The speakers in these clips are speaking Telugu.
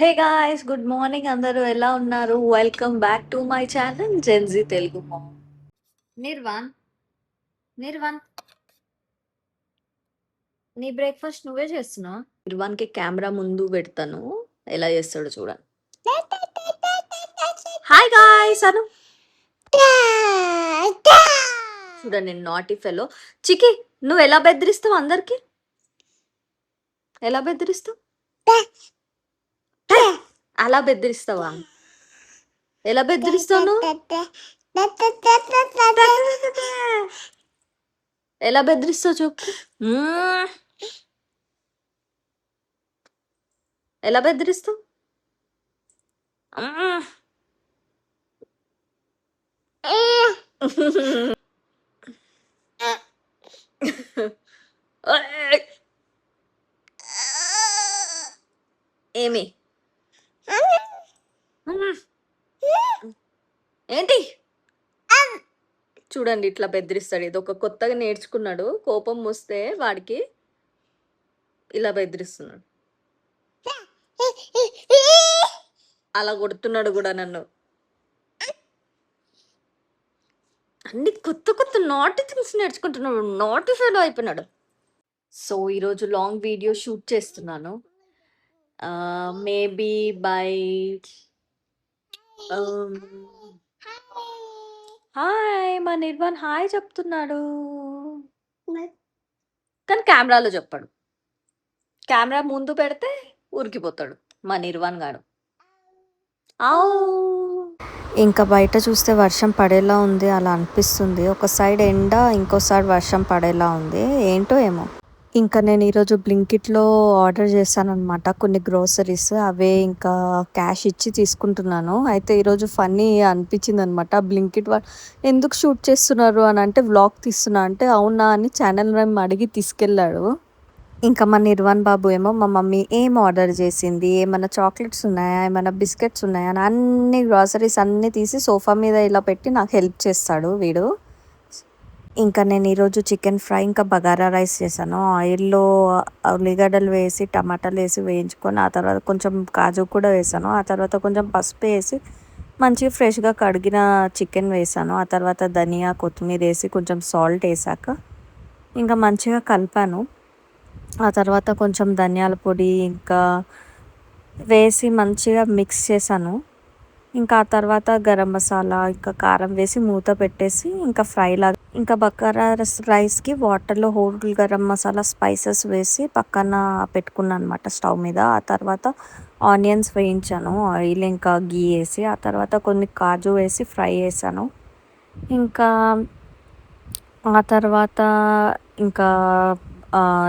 Hey guys, good morning. అందరూ ఎలా ఉన్నారు? Welcome back to my channel gen z Telugu mom. Nirvan, Nirvan, నీ బ్రేక్ఫాస్ట్ నువ్వే చేస్తున్నావు. నిర్వాణ్కి కెమెరా ముందు పెడతాను, ఎలా చేస్తాడో చూడండి. హాయ్ గాయ్స్ అను. చూడండి, నాటి ఫెలో. చికి, నువ్వు ఎలా బెదిరిస్తావు అందరికి? ఎలా బెదిరిస్తావు? అలా బెదిరిస్తావా? ఎలా బెదిరిస్తావు నువ్వు? ఎలా బెదిరిస్తావు చెప్పు. మ్మ్. ఎలా బెదిరిస్తావు? మ్మ్. ఏమి? ఏంటి? చూడండి, ఇట్లా బెదిరిస్తాడు. ఇది ఒక కొత్తగా నేర్చుకున్నాడు. కోపం వస్తే వాడికి ఇలా బెదిరిస్తున్నాడు. అలా కొడుతున్నాడు కూడా నన్ను. అన్ని కొత్త కొత్త నాటి థింగ్స్ నేర్చుకుంటున్నాడు. నాటి ఫెలో అయిపోయినాడు. సో ఈరోజు లాంగ్ వీడియో షూట్ చేస్తున్నాను. మేబీ బై హాయ్, మా నిర్వాణ్ హాయ్ చెప్తున్నాడు, కానీ కెమెరాలో చెప్పాడు. కెమెరా ముందు పెడితే ఉరికిపోతాడు మా నిర్వాణ్ గాడు. ఇంకా బయట చూస్తే వర్షం పడేలా ఉంది, అలా అనిపిస్తుంది. ఒక సైడ్ ఎండ, ఇంకో సైడ్ వర్షం పడేలా ఉంది. ఏంటో ఏమో. ఇంకా నేను ఈరోజు బ్లింకిట్లో ఆర్డర్ చేశాను అనమాట కొన్ని గ్రోసరీస్. అవే ఇంకా క్యాష్ ఇచ్చి తీసుకుంటున్నాను. అయితే ఈరోజు ఫన్నీ అనిపించింది అనమాట. బ్లింకిట్ ఎందుకు షూట్ చేస్తున్నారు అని అంటే, వ్లాగ్ తీస్తున్నా అంటే అవునా అని ఛానల్ నేమ్ అడిగి తీసుకెళ్ళాడు. ఇంకా మా నిర్వాణ్ బాబు ఏమో మా మమ్మీ ఏం ఆర్డర్ చేసింది, ఏమైనా చాక్లెట్స్ ఉన్నాయా, ఏమైనా బిస్కెట్స్ ఉన్నాయా అని అన్ని గ్రాసరీస్ అన్నీ తీసి సోఫా మీద ఇలా పెట్టి నాకు హెల్ప్ చేస్తాడు వీడు. ఇంకా నేను ఈరోజు చికెన్ ఫ్రై ఇంకా బగారా రైస్ చేశాను. ఆయిల్లో ఉల్లిగడ్డలు వేసి టమాటాలు వేసి వేయించుకొని, ఆ తర్వాత కొంచెం కాజు కూడా వేసాను. ఆ తర్వాత కొంచెం పసుపు వేసి మంచిగా ఫ్రెష్గా కడిగిన చికెన్ వేసాను. ఆ తర్వాత ధనియా కొత్తిమీర వేసి కొంచెం సాల్ట్ వేసాక ఇంకా మంచిగా కలిపాను. ఆ తర్వాత కొంచెం ధనియాల పొడి ఇంకా వేసి మంచిగా మిక్స్ చేశాను. ఇంకా ఆ తర్వాత గరం మసాలా ఇంకా కారం వేసి మూత పెట్టేసి ఇంకా ఫ్రై లాగా, ఇంకా బగారా రైస్కి వాటర్లో హోల్ గరం మసాలా స్పైసెస్ వేసి పక్కన పెట్టుకున్నాను అనమాట స్టవ్ మీద. ఆ తర్వాత ఆనియన్స్ వేయించాను, ఆయిల్ ఇంకా గీ వేసి. ఆ తర్వాత కొన్ని కాజు వేసి ఫ్రై చేశాను. ఇంకా ఆ తర్వాత ఇంకా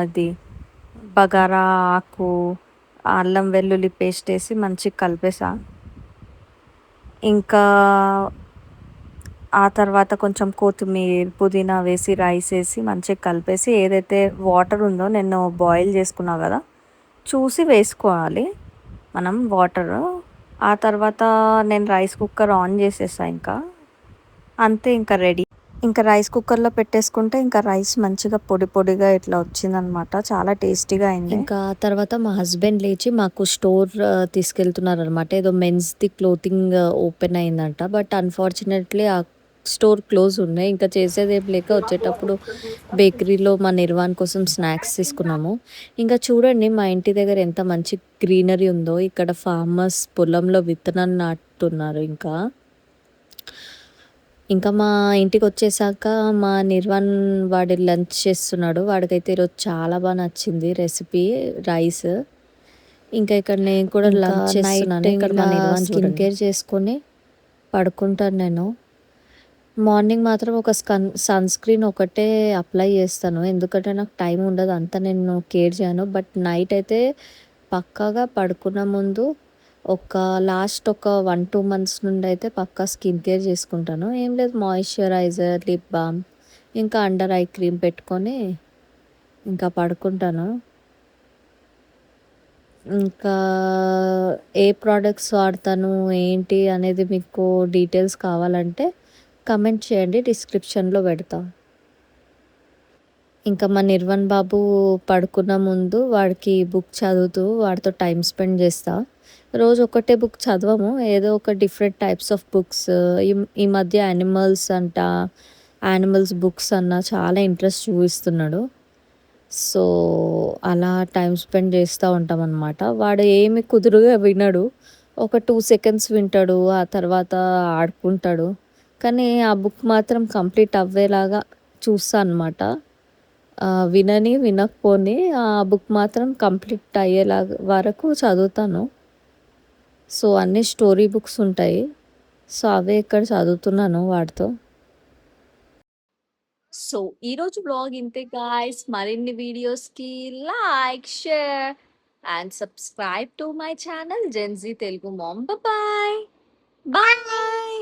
ఇది బగారా ఆకు, అల్లం వెల్లుల్లి పేస్ట్ వేసి మంచిగా కలిపేసా. ఇంకా ఆ తర్వాత కొంచెం కొత్తిమీర పుదీనా వేసి రైస్ వేసి మంచిగా కలిపేసి, ఏదైతే వాటర్ ఉందో నేను బాయిల్ చేసుకున్నా కదా చూసి వేసుకోవాలి మనం వాటర్. ఆ తర్వాత నేను రైస్ కుక్కర్ ఆన్ చేసేసా. ఇంకా అంతే, ఇంకా రెడీ. ఇంకా రైస్ కుక్కర్లో పెట్టేసుకుంటే ఇంకా రైస్ మంచిగా పొడి పొడిగా ఇట్లా వచ్చిందనమాట. చాలా టేస్టీగా అయింది. ఇంకా తర్వాత మా హస్బెండ్ లేచి మాకు స్టోర్ తీసుకెళ్తున్నారు అనమాట. ఏదో మెన్స్ది క్లోతింగ్ ఓపెన్ అయిందంట. బట్ అన్ఫార్చునేట్లీ ఆ స్టోర్ క్లోజ్ ఉన్నాయి. ఇంకా చేసేది ఏం లేక వచ్చేటప్పుడు బేకరీలో మా నిర్వాణ్ కోసం స్నాక్స్ తీసుకున్నాము. ఇంకా చూడండి మా ఇంటి దగ్గర ఎంత మంచి గ్రీనరీ ఉందో. ఇక్కడ ఫార్మర్స్ పొలంలో విత్తనాలు నాటుతున్నారు. ఇంకా మా ఇంటికి వచ్చేసాక మా నిర్వాణ్ వాడి లంచ్ చేస్తున్నాడు. వాడికైతే ఈరోజు చాలా బాగా నచ్చింది రెసిపీ రైస్. ఇంకా ఇక్కడ నేను కూడా లంచ్ చేస్తున్నాను. ఇక్కడ మా నిర్వాణ్ స్కిన్ కేర్ చేసుకొని పడుకుంటాను నేను. మార్నింగ్ మాత్రం ఒక సన్ స్క్రీన్ ఒకటే అప్లై చేస్తాను, ఎందుకంటే నాకు టైం ఉండదు, అంతా నేను కేర్ చేయను. బట్ నైట్ అయితే పక్కాగా పడుకున్న ముందు లాస్ట్ ఒక 1-2 మంత్స్ నుండి అయితే పక్కా స్కిన్ కేర్ చేసుకుంటాను. ఏం లేదు, మాయిశ్చరైజర్, లిప్ బామ్, ఇంకా అండర్ ఐ క్రీమ్ పెట్టుకొని ఇంకా పడుకుంటాను. ఇంకా ఏ ప్రోడక్ట్స్ వాడతాను ఏంటి అనేది మీకు డీటెయిల్స్ కావాలంటే కమెంట్ చేయండి, డిస్క్రిప్షన్లో పెడతాం. ఇంకా మా నిర్వన్ బాబు పడుకున్న ముందు వాడికి బుక్ చదువుతూ వాడితో టైం స్పెండ్ చేస్తా. రోజు ఒకటే బుక్ చదవము. ఏదో ఒక డిఫరెంట్ టైప్స్ ఆఫ్ బుక్స్. ఈ ఈ మధ్య యానిమల్స్ బుక్స్ అన్న చాలా ఇంట్రెస్ట్ చూపిస్తున్నాడు. సో, అలా టైం స్పెండ్ చేస్తూ ఉంటామన్నమాట. వాడు ఏమి కుదురుగా వినడు. ఒక 2 సెకండ్స్ వింటాడు. ఆ తర్వాత ఆడుకుంటాడు. కానీ ఆ బుక్ మాత్రం కంప్లీట్ అవ్వేలాగా చూస్తా అనమాట. వినని, వినకపోని ఆ బుక్ మాత్రం కంప్లీట్ అయ్యేలాగా వరకు చదువుతాను. సో, అన్నీ స్టోరీ బుక్స్ ఉంటాయి. సో, అవే ఇక్కడ చదువుతున్నాను వాడితో. సో ఈరోజు బ్లాగ్ ఇంతే గాయస్. మరిన్ని వీడియోస్కి like, share and subscribe to my channel gen z Telugu mom. Bye bye.